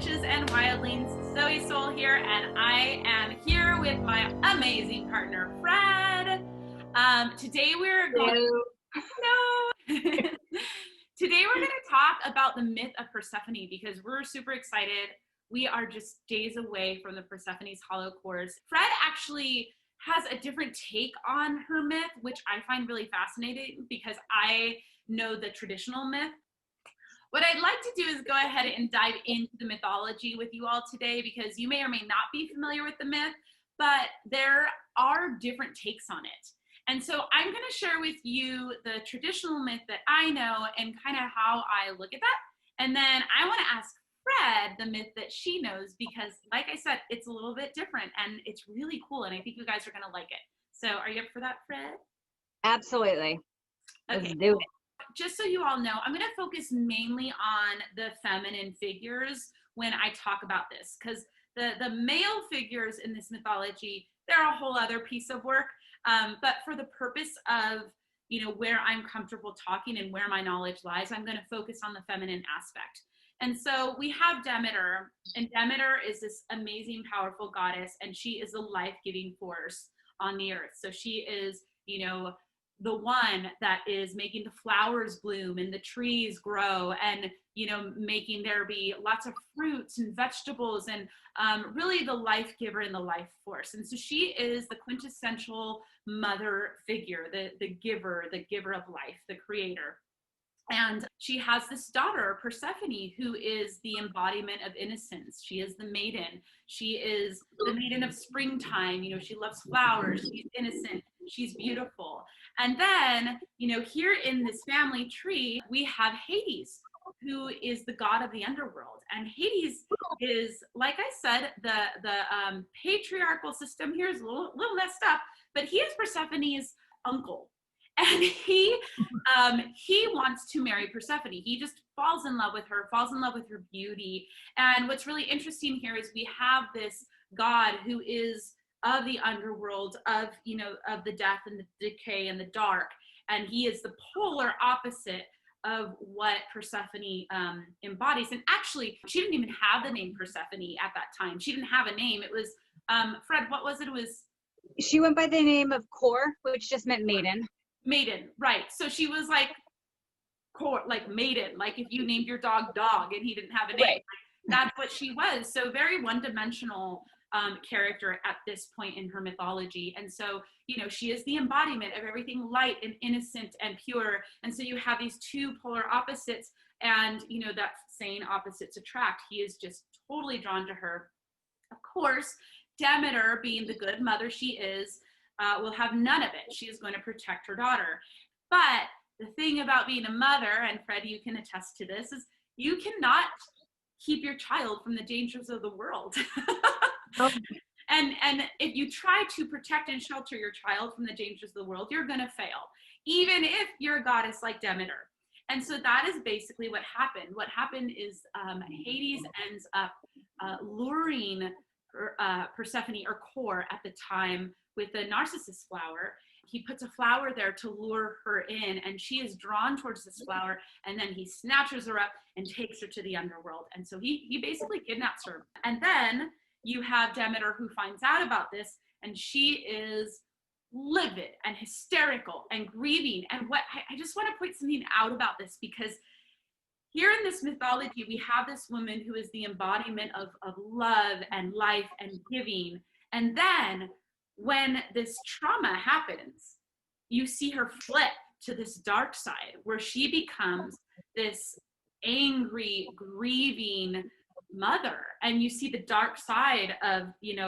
Witches and Wildlings, Zoe Soul here, and I am here with my amazing partner, Phred. Today we're going Today we're going to talk about the myth of Persephone because we're super excited. We are just days away from the Persephone's hollow cores. Phred actually has a different take on her myth, which I find really fascinating because I know the traditional myth. What I'd like to do is go ahead and dive into the mythology with you all today because you may or may not be familiar with the myth, but there are different takes on it. And so I'm going to share with you the traditional myth that I know and kind of how I look at that. And then I want to ask Phred the myth that she knows because, like I said, it's a little bit different and it's really cool. And I think you guys are going to like it. So are you up for that, Phred? Absolutely. Okay. Let's do it. Just so you all know, I'm going to focus mainly on the feminine figures when I talk about this, because the male figures in this mythology, they're a whole other piece of work. But for the purpose of, where I'm comfortable talking and where my knowledge lies, I'm going to focus on the feminine aspect. And so we have Demeter, and Demeter is this amazing, powerful goddess, and she is a life-giving force on the earth. So she is, the one that is making the flowers bloom and the trees grow and, making there be lots of fruits and vegetables and really the life giver and the life force. And so she is the quintessential mother figure, the giver of life, the creator. And she has this daughter, Persephone, who is the embodiment of innocence. She is the maiden. She is the maiden of springtime. She loves flowers. She's innocent. She's beautiful. And then, here in this family tree, we have Hades, who is the god of the underworld. And Hades is, like I said, the patriarchal system here is a little messed up, but he is Persephone's uncle. And he wants to marry Persephone. He just falls in love with her beauty. And what's really interesting here is we have this god who is of the underworld, of the death and the decay and the dark. And he is the polar opposite of what Persephone embodies. And actually, she didn't even have the name Persephone at that time. She didn't have a name. It was, Phred, what was it? It was... She went by the name of Kor, which just meant maiden. Maiden, right. So she was like maiden, like if you named your dog and he didn't have a name. Right. That's what she was. So very one-dimensional character at this point in her mythology. And so, she is the embodiment of everything light and innocent and pure. And so you have these two polar opposites and, that saying opposites attract. He is just totally drawn to her. Of course, Demeter, being the good mother she is, will have none of it. She is going to protect her daughter. But the thing about being a mother, and Phred, you can attest to this, is you cannot keep your child from the dangers of the world. Oh. And if you try to protect and shelter your child from the dangers of the world, you're going to fail, even if you're a goddess like Demeter. And so that is basically what happened. What happened is Hades ends up luring Persephone, or Kor at the time, with the narcissus flower. He puts a flower there to lure her in, and she is drawn towards this flower, and then he snatches her up and takes her to the underworld. And so he basically kidnaps her. And then you have Demeter, who finds out about this, and she is livid and hysterical and grieving. And what I just want to point something out about this, because here in this mythology, we have this woman who is the embodiment of love and life and giving. And then when this trauma happens, you see her flip to this dark side where she becomes this angry, grieving mother. And you see the dark side of,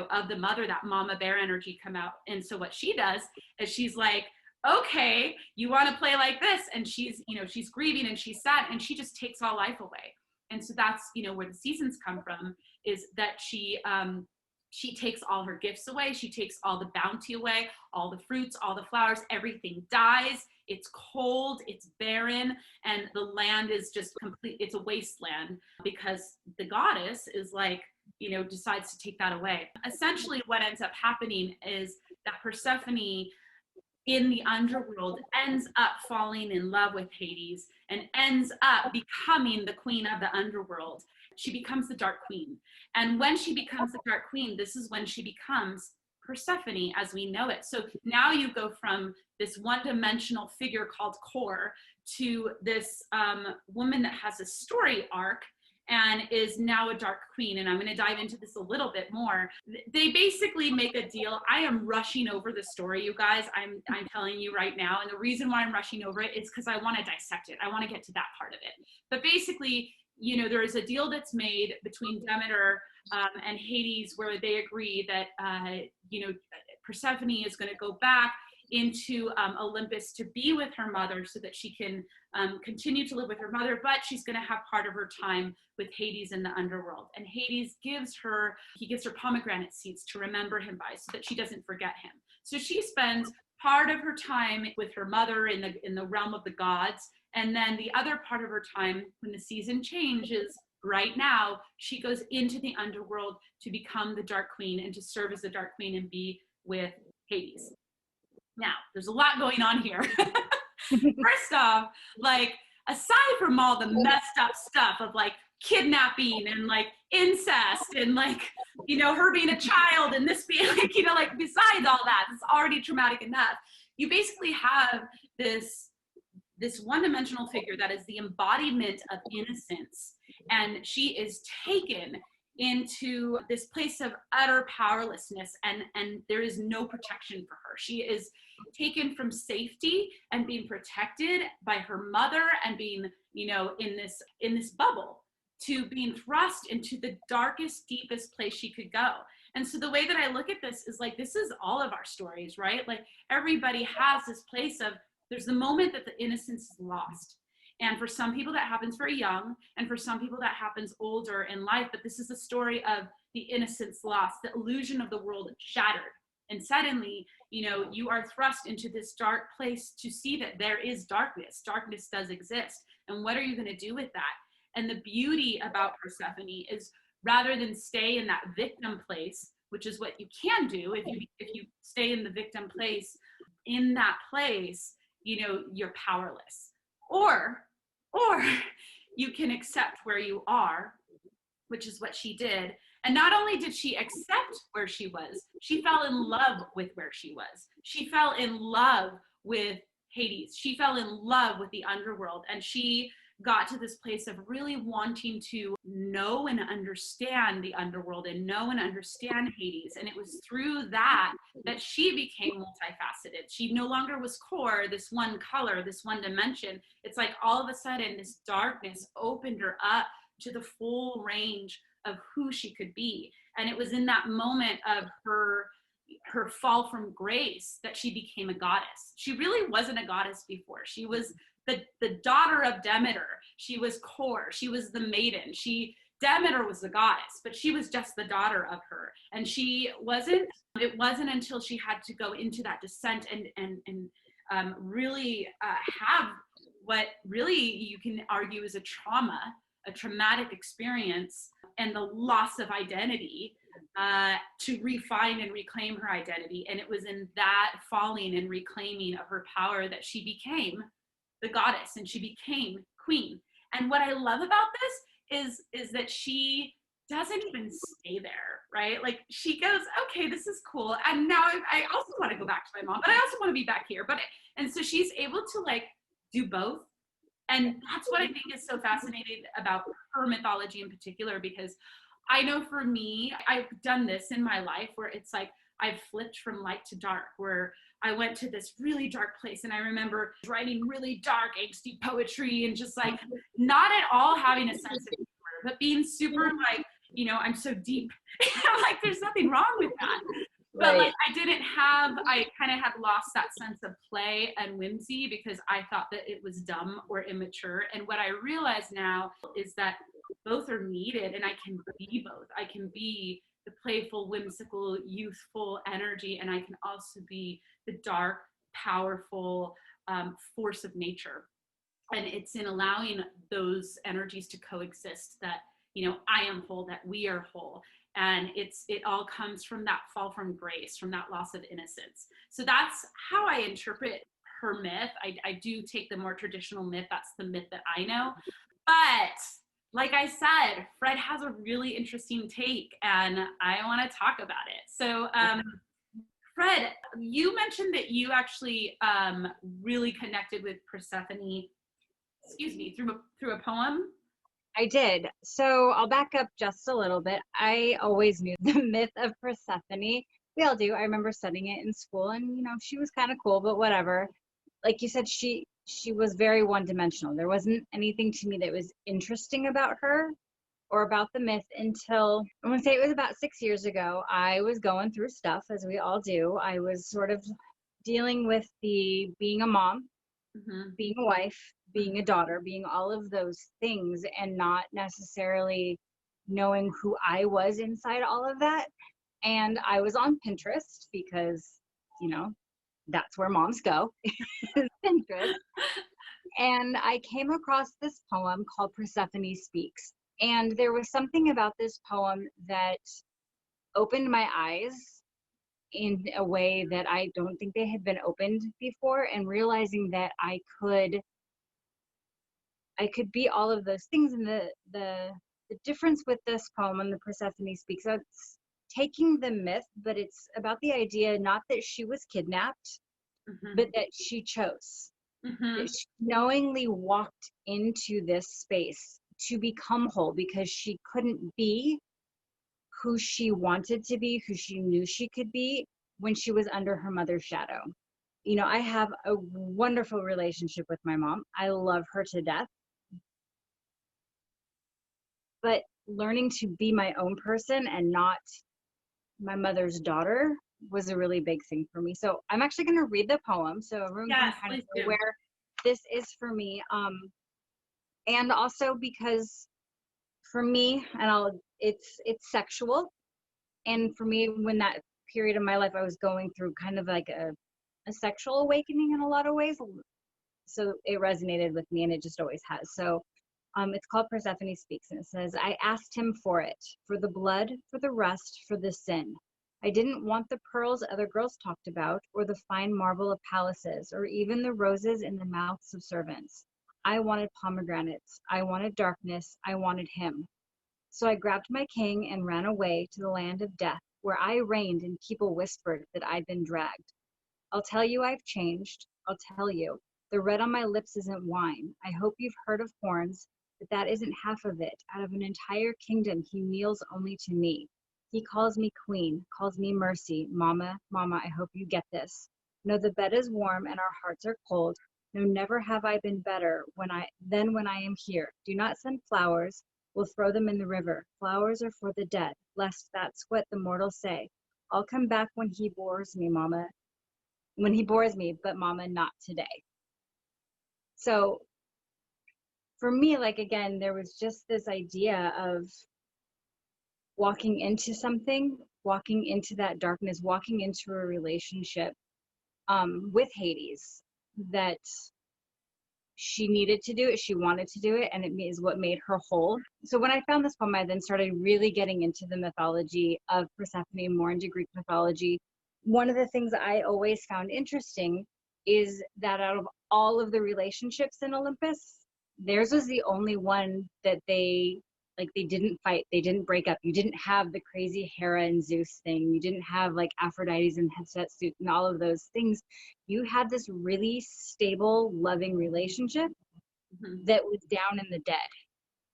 of the mother, that mama bear energy come out. And so what she does is she's like, okay, you want to play like this? And she's, she's grieving and she's sad and she just takes all life away. And so that's, where the seasons come from, is that she takes all her gifts away. She takes all the bounty away, all the fruits, all the flowers, everything dies. It's cold, it's barren, and the land is just complete. It's a wasteland because the goddess is like, decides to take that away. Essentially what ends up happening is that Persephone in the underworld ends up falling in love with Hades and ends up becoming the queen of the underworld. she becomes the Dark Queen. And when she becomes the Dark Queen, this is when she becomes Persephone as we know it. So now you go from this one-dimensional figure called Kor to this woman that has a story arc and is now a Dark Queen. And I'm going to dive into this a little bit more. They basically make a deal. I am rushing over the story, you guys. I'm telling you right now. And the reason why I'm rushing over it is because I want to dissect it. I want to get to that part of it. But basically, you know, there is a deal that's made between Demeter and Hades where they agree that, you know, Persephone is going to go back into Olympus to be with her mother so that she can continue to live with her mother, but she's going to have part of her time with Hades in the underworld. And Hades gives her pomegranate seeds to remember him by so that she doesn't forget him. So she spends part of her time with her mother in the realm of the gods, and then the other part of her time when the season changes right now, she goes into the underworld to become the Dark Queen and to serve as the Dark Queen and be with Hades. Now, there's a lot going on here. First off, like, aside from all the messed up stuff of like kidnapping and like incest and like, you know, her being a child and this being like, you know, like besides all that, it's already traumatic enough. You basically have this one-dimensional figure that is the embodiment of innocence. And she is taken into this place of utter powerlessness, and there is no protection for her. She is taken from safety and being protected by her mother and being, you know, in this bubble to being thrust into the darkest, deepest place she could go. And so the way that I look at this is like, this is all of our stories, right? Like everybody has this place of, there's the moment that the innocence is lost. And for some people that happens very young, and for some people that happens older in life, but this is a story of the innocence lost, the illusion of the world shattered. And suddenly, you know, you are thrust into this dark place to see that there is darkness. Darkness does exist. And what are you going to do with that? And the beauty about Persephone is rather than stay in that victim place, which is what you can do if you stay in the victim place, in that place, you know, you're powerless. Or you can accept where you are, which is what she did. And not only did she accept where she was, she fell in love with where she was. She fell in love with Hades. She fell in love with the underworld. And she got to this place of really wanting to know and understand the underworld and know and understand Hades. And it was through that she became multifaceted. She no longer was Kor, this one color, this one dimension. It's like all of a sudden this darkness opened her up to the full range of who she could be. And it was in that moment of her fall from grace that she became a goddess. She really wasn't a goddess before. She was the daughter of Demeter. She was Kor. She was the maiden. Demeter was the goddess, but she was just the daughter of her. And it wasn't until she had to go into that descent and really have what really you can argue is a traumatic experience and the loss of identity to refine and reclaim her identity. And it was in that falling and reclaiming of her power that she became the goddess and she became queen. And what I love about this is that she doesn't even stay there, right? Like she goes, okay, this is cool. And now I also want to go back to my mom, but I also want to be back here. And so she's able to like do both. And that's what I think is so fascinating about her mythology in particular, because I know for me, I've done this in my life where it's like I've flipped from light to dark, where I went to this really dark place. And I remember writing really dark, angsty poetry and just like not at all having a sense of humor, but being super like, you know, I'm so deep. I'm like, there's nothing wrong with that. But like I kind of had lost that sense of play and whimsy because I thought that it was dumb or immature. And what I realize now is that both are needed, and I can be both. I can be the playful, whimsical, youthful energy, and I can also be the dark, powerful force of nature. And it's in allowing those energies to coexist that, you know, I am whole, that we are whole. And it all comes from that fall from grace, from that loss of innocence. So that's how I interpret her myth. I do take the more traditional myth. That's the myth that I know. But like I said, Phred has a really interesting take, and I want to talk about it. So, Phred, you mentioned that you actually really connected with Persephone, excuse me, through a poem. I did. So I'll back up just a little bit. I always knew the myth of Persephone. We all do. I remember studying it in school, and she was kind of cool, but whatever. Like you said, she was very one-dimensional. There wasn't anything to me that was interesting about her or about the myth until I want to say it was about 6 years ago. I was going through stuff, as we all do. I was sort of dealing with the being a mom, Mm-hmm. being a wife, being a daughter, being all of those things, and not necessarily knowing who I was inside all of that. And I was on Pinterest because, you know, that's where moms go, Pinterest. And I came across this poem called Persephone Speaks. And there was something about this poem that opened my eyes in a way that I don't think they had been opened before, and realizing that I could be all of those things. And the difference with this poem and the Persephone Speaks, so it's taking the myth, but it's about the idea not that she was kidnapped, Mm-hmm. but that she chose. Mm-hmm. That she knowingly walked into this space to become whole because she couldn't be who she wanted to be, who she knew she could be when she was under her mother's shadow. I have a wonderful relationship with my mom. I love her to death. But learning to be my own person and not my mother's daughter was a really big thing for me. So I'm actually going to read the poem so everyone Yes, can kind of please know do. where this is for me. And also because for me, it's sexual. And for me, when that period of my life, I was going through kind of like a sexual awakening in a lot of ways. So it resonated with me, and it just always has. So it's called Persephone Speaks, and it says, I asked him for it, for the blood, for the rust, for the sin. I didn't want the pearls other girls talked about, or the fine marble of palaces, or even the roses in the mouths of servants. I wanted pomegranates. I wanted darkness. I wanted him. So I grabbed my king and ran away to the land of death, where I reigned and people whispered that I'd been dragged. I'll tell you I've changed. I'll tell you. The red on my lips isn't wine. I hope you've heard of horns, but that isn't half of it. Out of an entire kingdom, he kneels only to me. He calls me queen, calls me mercy. Mama, mama, I hope you get this. No, the bed is warm and our hearts are cold. No, never have I been better than when I am here. Do not send flowers. We'll throw them in the river. Flowers are for the dead, lest that's what the mortals say. I'll come back when he bores me, mama. When he bores me, but mama, not today. So for me, like, again, there was just this idea of walking into something, walking into that darkness, walking into a relationship with Hades, that she needed to do it, she wanted to do it, and it is what made her whole. So when I found this poem, I then started really getting into the mythology of Persephone, more into Greek mythology. One of the things I always found interesting is that out of all of the relationships in Olympus, theirs was the only one that they didn't fight, they didn't break up. You didn't have the crazy Hera and Zeus thing. You didn't have like Aphrodite's and Hatshepsut and all of those things. You had this really stable, loving relationship Mm-hmm. that was down in the dead,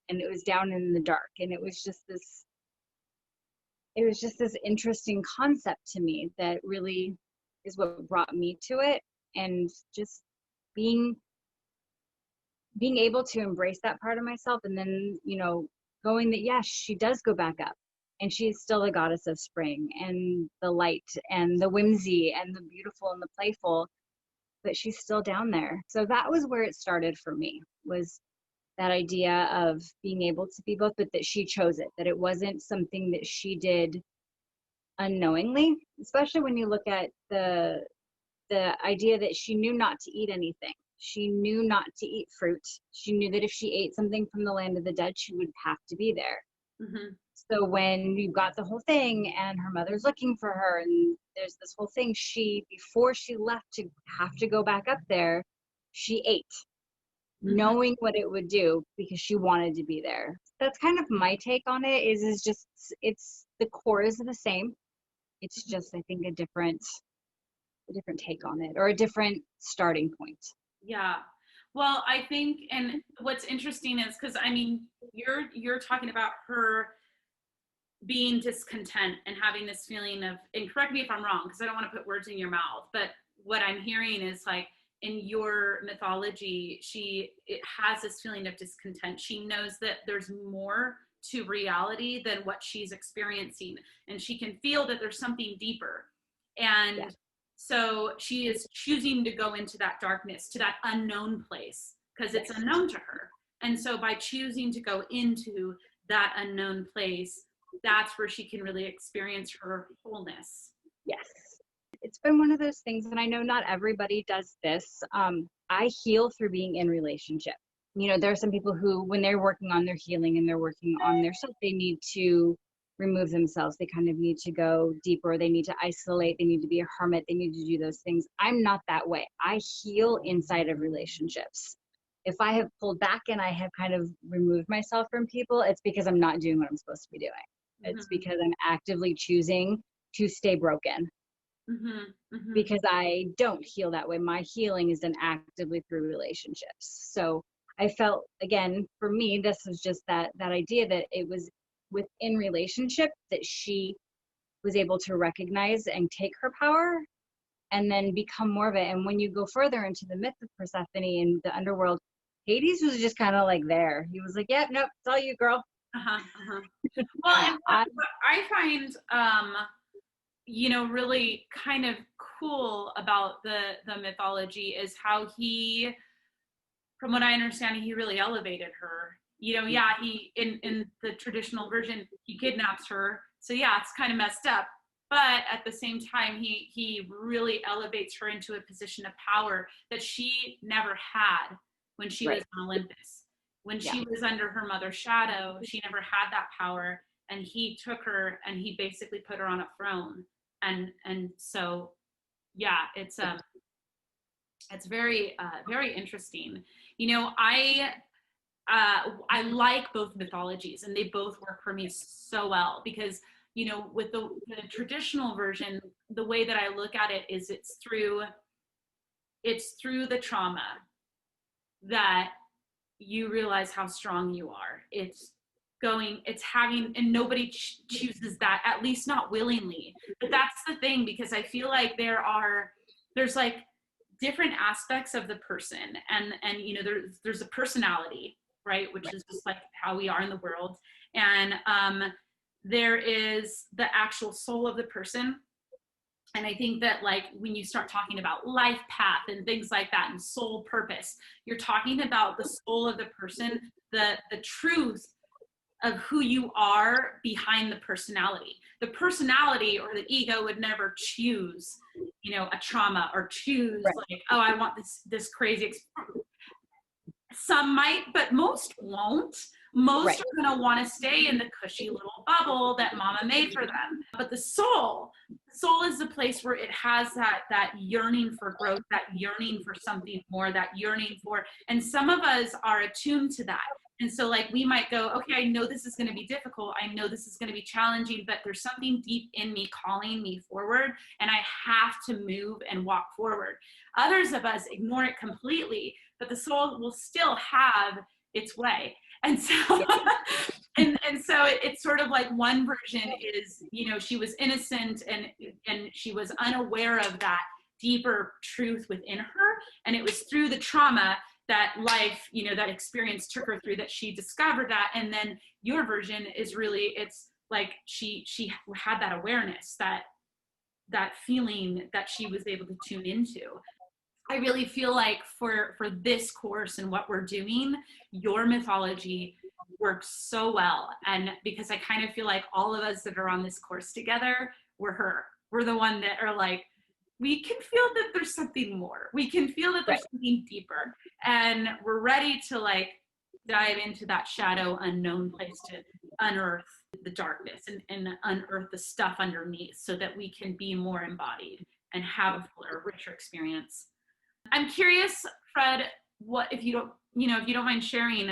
and it was down in the dark, and it was just this interesting concept to me that really is what brought me to it. And just being able to embrace that part of myself, and then going that yes, she does go back up, and she is still the goddess of spring and the light and the whimsy and the beautiful and the playful, but she's still down there. So that was where it started for me, was that idea of being able to be both, but that she chose it, that it wasn't something that she did unknowingly, especially when you look at the idea that she knew not to eat anything. She knew not to eat fruit. She knew that if she ate something from the land of the dead, she would have to be there. Mm-hmm. So when you got the whole thing and her mother's looking for her, and there's this whole thing, before she left to have to go back up there, she ate, Mm-hmm. knowing what it would do because she wanted to be there. that's kind of my take on it. Is just, it's, the core is the same. It's just, I think, a different take on it, or a different starting point. Yeah. Well, I think, and what's interesting is because I mean, you're talking about her being discontent and having this feeling of, and correct me if I'm wrong, because I don't want to put words in your mouth, but what I'm hearing is like in your mythology, it has this feeling of discontent. She knows that there's more to reality than what she's experiencing, and she can feel that there's something deeper. Yeah. And so she is choosing to go into that darkness, to that unknown place, because it's Yes. unknown to her. And so by choosing to go into that unknown place, that's where she can really experience her wholeness. Yes. It's been one of those things, and I know not everybody does this. I heal through being in relationship. You know, there are some people who, when they're working on their healing and they're working on their self, they need to remove themselves. They kind of need to go deeper. They need to isolate. They need to be a hermit. They need to do those things. I'm not that way. I heal inside of relationships. If I have pulled back and I have kind of removed myself from people, it's because I'm not doing what I'm supposed to be doing. It's Mm-hmm. because I'm actively choosing to stay broken, Mm-hmm. Mm-hmm. because I don't heal that way. My healing is done actively through relationships. So I felt, again, for me, this was just that idea that it was within relationship that she was able to recognize and take her power and then become more of it. And when you go further into the myth of Persephone and the underworld, Hades was just kind of like there. He was like, "Yep, nope, it's all you, girl." Uh-huh. Uh-huh. Well, and what I find, really kind of cool about the mythology is how he, from what I understand, he really elevated her. Yeah, he in the traditional version, he kidnaps her. So yeah, it's kind of messed up. But at the same time, he really elevates her into a position of power that she never had when she was Right. on Olympus. When Yeah. she was under her mother's shadow, she never had that power. And he took her and he basically put her on a throne. And so yeah, it's very very interesting. I like both mythologies, and they both work for me so well because with the traditional version, the way that I look at it is it's through the trauma that you realize how strong you are. It's having, and nobody chooses that, at least not willingly. But that's the thing, because I feel like there's like different aspects of the person, and there's a personality, right, which is just like how we are in the world, and there is the actual soul of the person. And I think that, like, when you start talking about life path and things like that and soul purpose, you're talking about the soul of the person, the truth of who you are behind the personality. The personality or the ego would never choose, a trauma, or choose, Right. like, oh, I want this crazy some might, but most won't. Most Right. are going to want to stay in the cushy little bubble that mama made for them. But the soul is the place where it has that yearning for growth, that yearning for something more, that yearning for, and some of us are attuned to that. And so, like, we might go, okay, I know this is going to be difficult. I know this is going to be challenging, but there's something deep in me calling me forward, and I have to move and walk forward. Others of us ignore it completely, but the soul will still have its way. And so, Yeah. and so it's sort of like, one version is, she was innocent, and she was unaware of that deeper truth within her. And it was through the trauma that life, that experience took her through, that she discovered that. And then your version is really, it's like she had that awareness, that feeling that she was able to tune into. I really feel like for this course and what we're doing, your mythology works so well. And because I kind of feel like all of us that are on this course together, we're the one that are like, we can feel that there's something more. We can feel that there's Right. something deeper. And we're ready to, like, dive into that shadow unknown place to unearth the darkness, and unearth the stuff underneath, so that we can be more embodied and have a fuller, richer experience. I'm curious, Phred, what, if you don't mind sharing,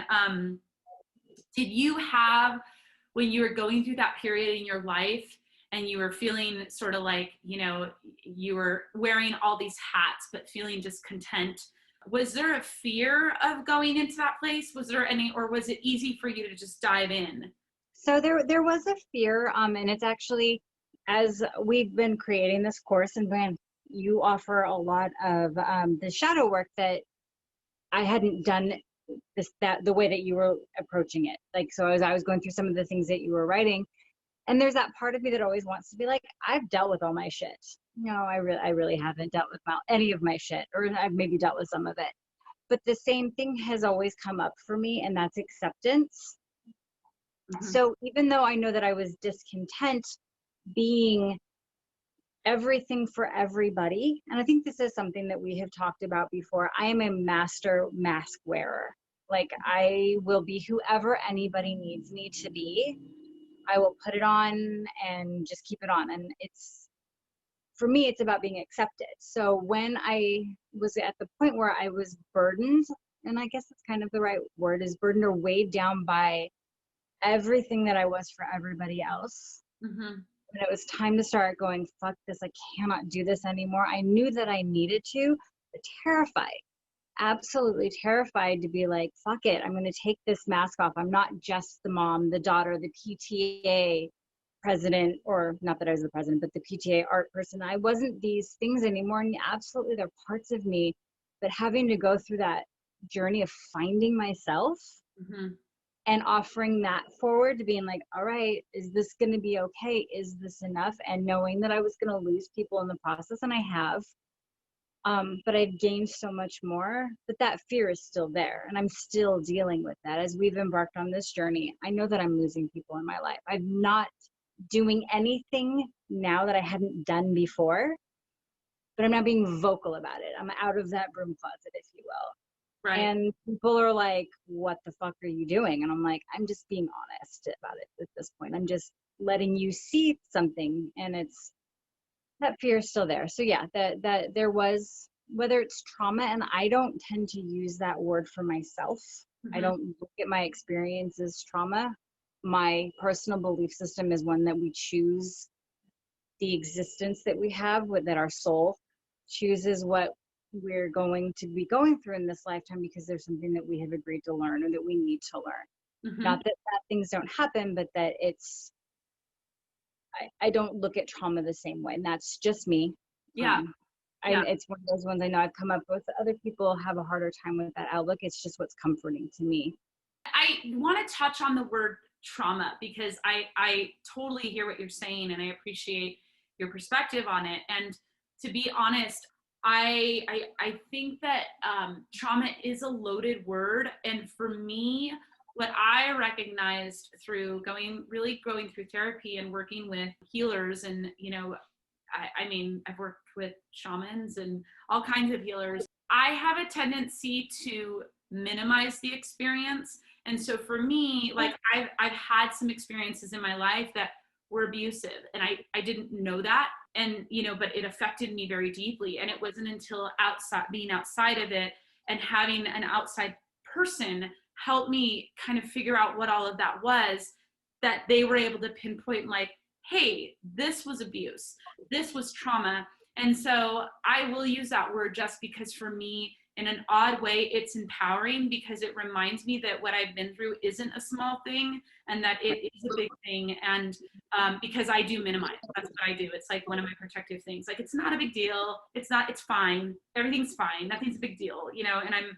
Did you have, when you were going through that period in your life and you were feeling sort of like, you were wearing all these hats, but feeling just content, was there a fear of going into that place? Was there any, or was it easy for you to just dive in? So there was a fear, and it's actually, as we've been creating this course, and Van, you offer a lot of the shadow work that I hadn't done that the way that you were approaching it. Like, so as I was going through some of the things that you were writing, and there's that part of me that always wants to be like, I've dealt with all my shit. No, I really haven't dealt with any of my shit, or I've maybe dealt with some of it. But the same thing has always come up for me, and that's acceptance. Mm-hmm. So even though I know that I was discontent being everything for everybody, and I think this is something that we have talked about before, I am a master mask wearer. Like, I will be whoever anybody needs me to be. I will put it on and just keep it on. And it's, for me, it's about being accepted. So when I was at the point where I was burdened, and I guess that's kind of the right word, is burdened or weighed down by everything that I was for everybody else. Mm-hmm. And it was time to start going, fuck this, I cannot do this anymore. I knew that I needed to, but terrified, absolutely terrified to be like, fuck it, I'm going to take this mask off. I'm not just the mom, the daughter, the PTA president, or not that I was the president, but the PTA art person. I wasn't these things anymore. And absolutely, they're parts of me, but having to go through that journey of finding myself, Mm-hmm. and offering that forward to being like, all right, is this going to be okay? Is this enough? And knowing that I was going to lose people in the process, and I have, but I've gained so much more, but that fear is still there. And I'm still dealing with that as we've embarked on this journey. I know that I'm losing people in my life. I'm not doing anything now that I hadn't done before, but I'm not being vocal about it. I'm out of that broom closet, if you will. Right. And people are like, what the fuck are you doing? And I'm like, I'm just being honest about it at this point. I'm just letting you see something, and it's, that fear is still there. So yeah, that there was, whether it's trauma, and I don't tend to use that word for myself. Mm-hmm. I don't look at my experience as trauma. My personal belief system is one that we choose the existence that we have, that our soul chooses what we're going to be going through in this lifetime, because there's something that we have agreed to learn or that we need to learn. Mm-hmm. Not that things don't happen, but that it's, I don't look at trauma the same way, and that's just me. Yeah. Yeah. It's one of those ones I know I've come up with. Other people have a harder time with that outlook. It's just what's comforting to me. I want to touch on the word trauma because I totally hear what you're saying, and I appreciate your perspective on it. And to be honest, I think that trauma is a loaded word. And for me, what I recognized through going through therapy and working with healers, and I mean, I've worked with shamans and all kinds of healers. I have a tendency to minimize the experience. And so for me, like I've had some experiences in my life that were abusive, and I didn't know that. And, but it affected me very deeply. And it wasn't until being outside of it and having an outside person help me kind of figure out what all of that was, that they were able to pinpoint, like, hey, this was abuse, this was trauma. And so I will use that word just because for me, in an odd way, it's empowering, because it reminds me that what I've been through isn't a small thing, and that it is a big thing. And because I do minimize, that's what I do. It's like one of my protective things. Like, it's not a big deal. It's fine. Everything's fine. Nothing's a big deal, and I'm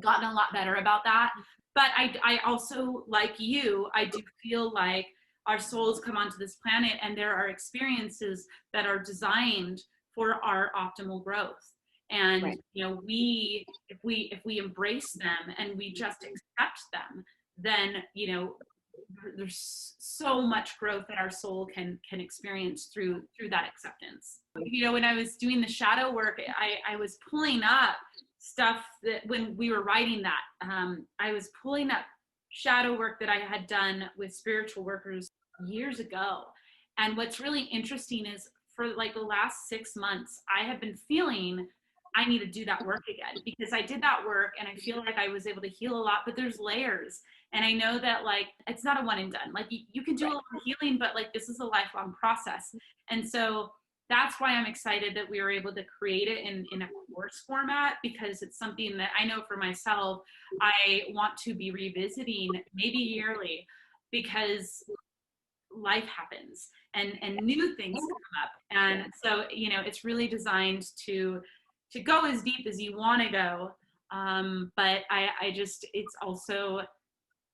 gotten a lot better about that. But I also, like you, I do feel like our souls come onto this planet, and there are experiences that are designed for our optimal growth. And Right. if we embrace them and we just accept them, then there's so much growth that our soul can experience through that acceptance. When I was doing the shadow work, I was pulling up stuff that when we were writing that, I was pulling up shadow work that I had done with spiritual workers years ago. And what's really interesting is, for like the last 6 months, I have been feeling I need to do that work again, because I did that work and I feel like I was able to heal a lot, but there's layers. And I know that like, it's not a one and done. Like you can do a lot of healing, but like, this is a lifelong process. And so that's why I'm excited that we were able to create it in a course format, because it's something that I know for myself, I want to be revisiting maybe yearly, because life happens and new things come up. And so, you know, it's really designed to go as deep as you want to go. But I just, it's also,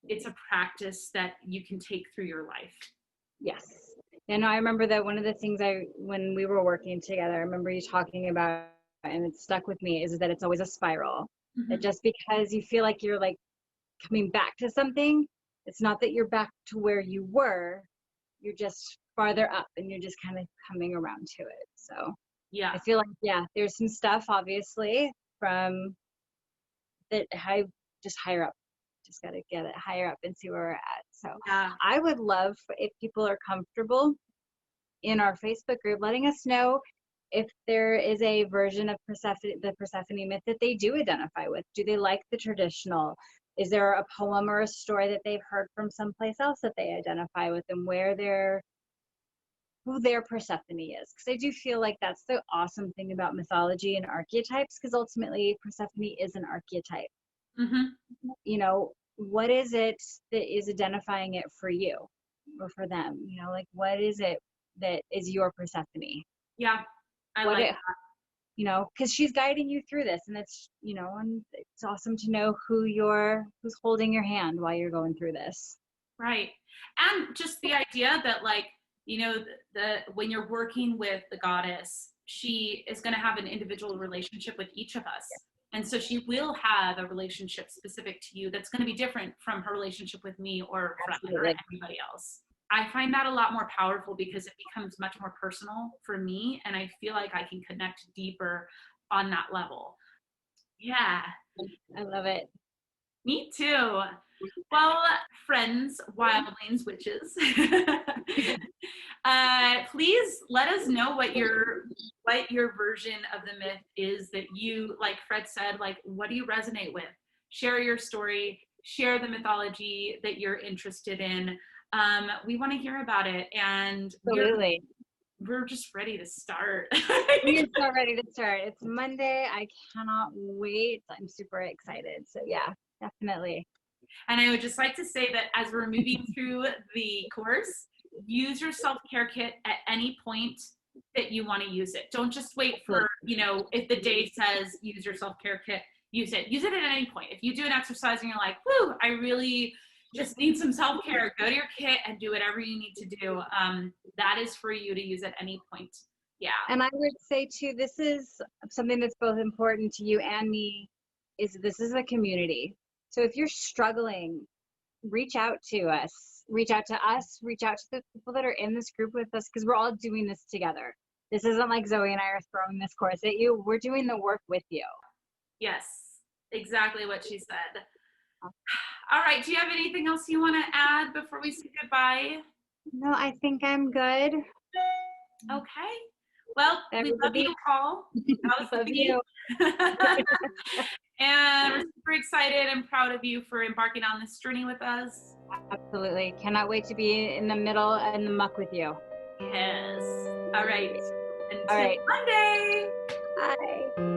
it's a practice that you can take through your life. Yes. And I remember that one of the things when we were working together, I remember you talking about, and it stuck with me, is that it's always a spiral. Mm-hmm. That just because you feel like you're like coming back to something, it's not that you're back to where you were, you're just farther up and you're just kind of coming around to it. So yeah, I feel like, yeah, there's some stuff obviously from that just higher up. Just got to get it higher up and see where we're at. So yeah. I would love if people are comfortable in our Facebook group letting us know if there is a version of the Persephone myth that they do identify with. Do they like the traditional? Is there a poem or a story that they've heard from someplace else that they identify with, and who their Persephone is? Because I do feel like that's the awesome thing about mythology and archetypes, because ultimately Persephone is an archetype. Mm-hmm. You know, what is it that is identifying it for you or for them? You know, like what is it that is your Persephone? Yeah, I What like it, you know, because she's guiding you through this, and it's, you know, and it's awesome to know who's holding your hand while you're going through this. right. And just the idea that like, you know, when you're working with the goddess, she is going to have an individual relationship with each of us. And so she will have a relationship specific to you that's going to be different from her relationship with me or anybody else. I find that a lot more powerful because it becomes much more personal for me, and I feel like I can connect deeper on that level. Yeah. I love it. Me too. Well, friends, wildlings, witches, please let us know what your version of the myth is that you, like Phred said, like what do you resonate with? Share your story, share the mythology that you're interested in. We want to hear about it, and Absolutely. we're just ready to start. We're so ready to start. It's Monday. I cannot wait. I'm super excited. So yeah, definitely. And I would just like to say that as we're moving through the course, use your self-care kit at any point that you want to use it. Don't just wait for, you know, if the day says use your self-care kit, use it. Use it at any point. If you do an exercise and you're like, whoo, I really just need some self-care, go to your kit and do whatever you need to do. That is for you to use at any point. Yeah. And I would say too, this is something that's both important to you and me, is this is a community. So if you're struggling, reach out to us, reach out to the people that are in this group with us, because we're all doing this together. This isn't like Zoe and I are throwing this course at you. We're doing the work with you. Yes, exactly what she said. All right, do you have anything else you want to add before we say goodbye? No, I think I'm good. Okay. Well, we love you, Paul. Love you. And we're super excited and proud of you for embarking on this journey with us. Absolutely. Cannot wait to be in the middle and the muck with you. Yes. All right. Until Monday. Bye.